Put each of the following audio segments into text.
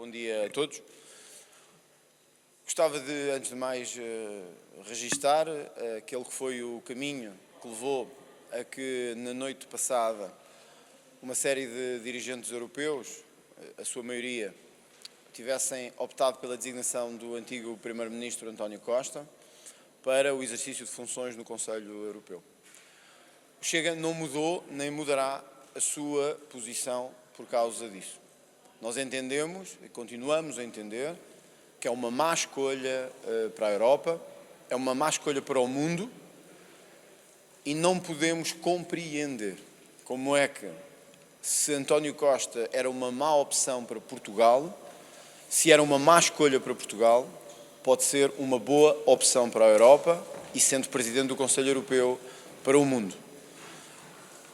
Bom dia a todos. Gostava de, antes de mais, registar aquele que foi o caminho que levou a que, na noite passada, uma série de dirigentes europeus, a sua maioria, tivessem optado pela designação do antigo Primeiro-Ministro António Costa para o exercício de funções no Conselho Europeu. O Chega não mudou nem mudará a sua posição por causa disso. Nós entendemos e continuamos a entender que é uma má escolha para a Europa, é uma má escolha para o mundo e não podemos compreender como é que, se António Costa era uma má opção para Portugal, se era uma má escolha para Portugal, pode ser uma boa opção para a Europa e, sendo Presidente do Conselho Europeu, para o mundo.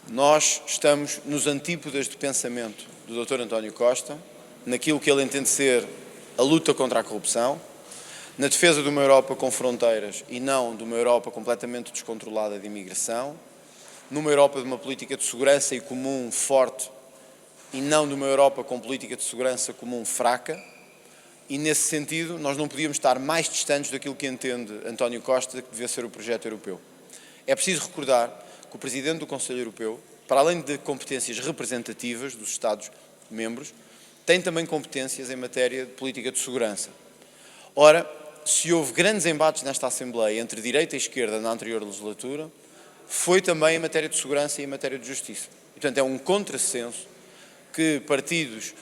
Nós estamos nos antípodas de pensamento do Dr. António Costa, naquilo que ele entende ser a luta contra a corrupção, na defesa de uma Europa com fronteiras e não de uma Europa completamente descontrolada de imigração, numa Europa de uma política de segurança e comum forte e não de uma Europa com política de segurança comum fraca, e nesse sentido nós não podíamos estar mais distantes daquilo que entende António Costa que devia ser o projeto europeu. É preciso recordar que o Presidente do Conselho Europeu, para além de competências representativas dos Estados-membros, tem também competências em matéria de política de segurança. Ora, se houve grandes embates nesta Assembleia entre direita e esquerda na anterior legislatura, foi também em matéria de segurança e em matéria de justiça. E, portanto, é um contrassenso que partidos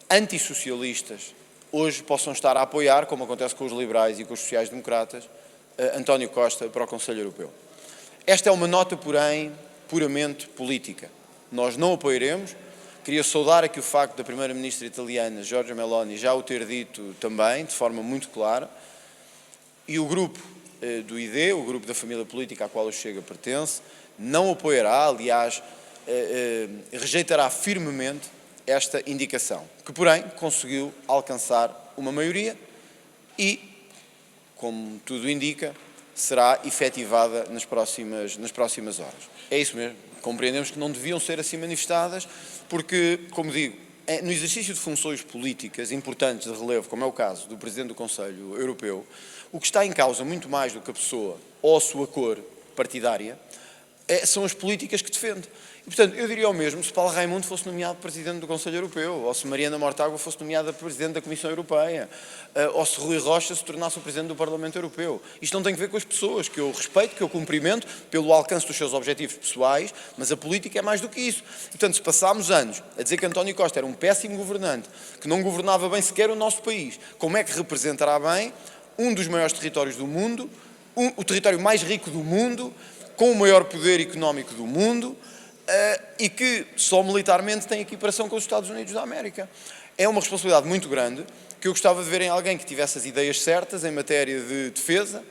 antissocialistas hoje possam estar a apoiar, como acontece com os liberais e com os sociais-democratas, António Costa para o Conselho Europeu. Esta é uma nota, porém, puramente política. Nós não apoiaremos. Queria saudar aqui o facto da Primeira-Ministra italiana, Giorgia Meloni, já o ter dito também, de forma muito clara, e o grupo do ID, o grupo da família política à qual o Chega pertence, não apoiará, aliás, rejeitará firmemente esta indicação, que, porém, conseguiu alcançar uma maioria e, como tudo indica, será efetivada nas próximas horas. É isso mesmo. Compreendemos que não deviam ser assim manifestadas, porque, como digo, no exercício de funções políticas importantes de relevo, como é o caso do Presidente do Conselho Europeu, o que está em causa, muito mais do que a pessoa ou a sua cor partidária, são as políticas que defende. E, portanto, eu diria o mesmo se Paulo Raimundo fosse nomeado Presidente do Conselho Europeu, ou se Mariana Mortágua fosse nomeada Presidente da Comissão Europeia, ou se Rui Rocha se tornasse o Presidente do Parlamento Europeu. Isto não tem a ver com as pessoas, que eu respeito, que eu cumprimento, pelo alcance dos seus objetivos pessoais, mas a política é mais do que isso. E, portanto, se passámos anos a dizer que António Costa era um péssimo governante, que não governava bem sequer o nosso país, como é que representará bem um dos maiores territórios do mundo, o território mais rico do mundo, com o maior poder económico do mundo, e que só militarmente tem equiparação com os Estados Unidos da América. É uma responsabilidade muito grande que eu gostava de ver em alguém que tivesse as ideias certas em matéria de defesa,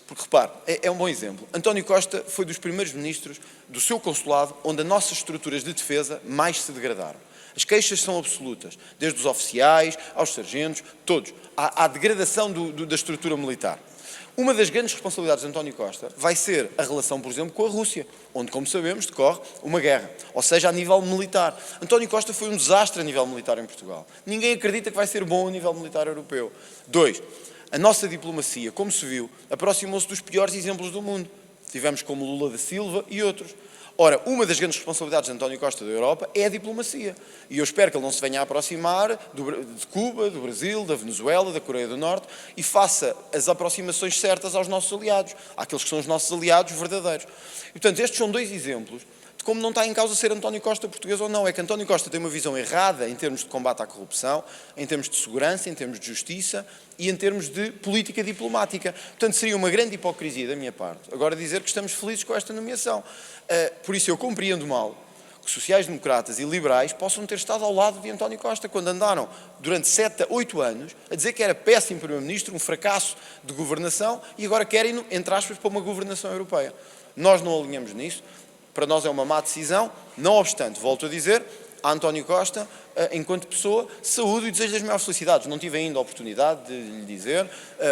porque, repare, é um bom exemplo. António Costa foi dos primeiros ministros do seu consulado onde as nossas estruturas de defesa mais se degradaram. As queixas são absolutas, desde os oficiais aos sargentos, todos. Há degradação da estrutura militar. Uma das grandes responsabilidades de António Costa vai ser a relação, por exemplo, com a Rússia, onde, como sabemos, decorre uma guerra, ou seja, a nível militar. António Costa foi um desastre a nível militar em Portugal. Ninguém acredita que vai ser bom a nível militar europeu. 2. A nossa diplomacia, como se viu, aproximou-se dos piores exemplos do mundo. Tivemos como Lula da Silva e outros. Ora, uma das grandes responsabilidades de António Costa da Europa é a diplomacia. E eu espero que ele não se venha a aproximar de Cuba, do Brasil, da Venezuela, da Coreia do Norte e faça as aproximações certas aos nossos aliados, àqueles que são os nossos aliados verdadeiros. E, portanto, estes são dois exemplos de como não está em causa ser António Costa português ou não. É que António Costa tem uma visão errada em termos de combate à corrupção, em termos de segurança, em termos de justiça e em termos de política diplomática. Portanto, seria uma grande hipocrisia da minha parte agora dizer que estamos felizes com esta nomeação. Por isso eu compreendo mal que sociais-democratas e liberais possam ter estado ao lado de António Costa, quando andaram durante 7 a 8 anos a dizer que era péssimo Primeiro-Ministro, um fracasso de governação, e agora querem-no, entre aspas, para uma governação europeia. Nós não alinhamos nisso, para nós é uma má decisão, não obstante, volto a dizer, a António Costa, enquanto pessoa, saúde e desejo das maiores felicidades. Não tive ainda a oportunidade de lhe dizer,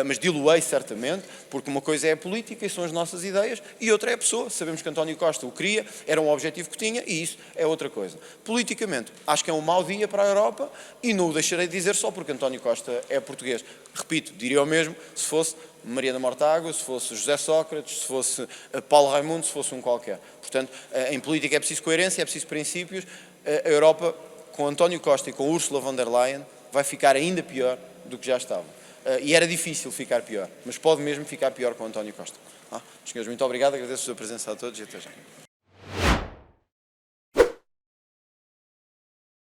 mas dilo-ei certamente, porque uma coisa é a política e são as nossas ideias, e outra é a pessoa. Sabemos que António Costa o queria, era um objetivo que tinha, e isso é outra coisa. Politicamente, acho que é um mau dia para a Europa, e não o deixarei de dizer só porque António Costa é português. Repito, diria o mesmo se fosse Maria da Mortágua, se fosse José Sócrates, se fosse Paulo Raimundo, se fosse um qualquer. Portanto, em política é preciso coerência, é preciso princípios. A Europa, com António Costa e com Ursula von der Leyen, vai ficar ainda pior do que já estava. E era difícil ficar pior, mas pode mesmo ficar pior com António Costa. Senhores, muito obrigado, agradeço a sua presença a todos e até já.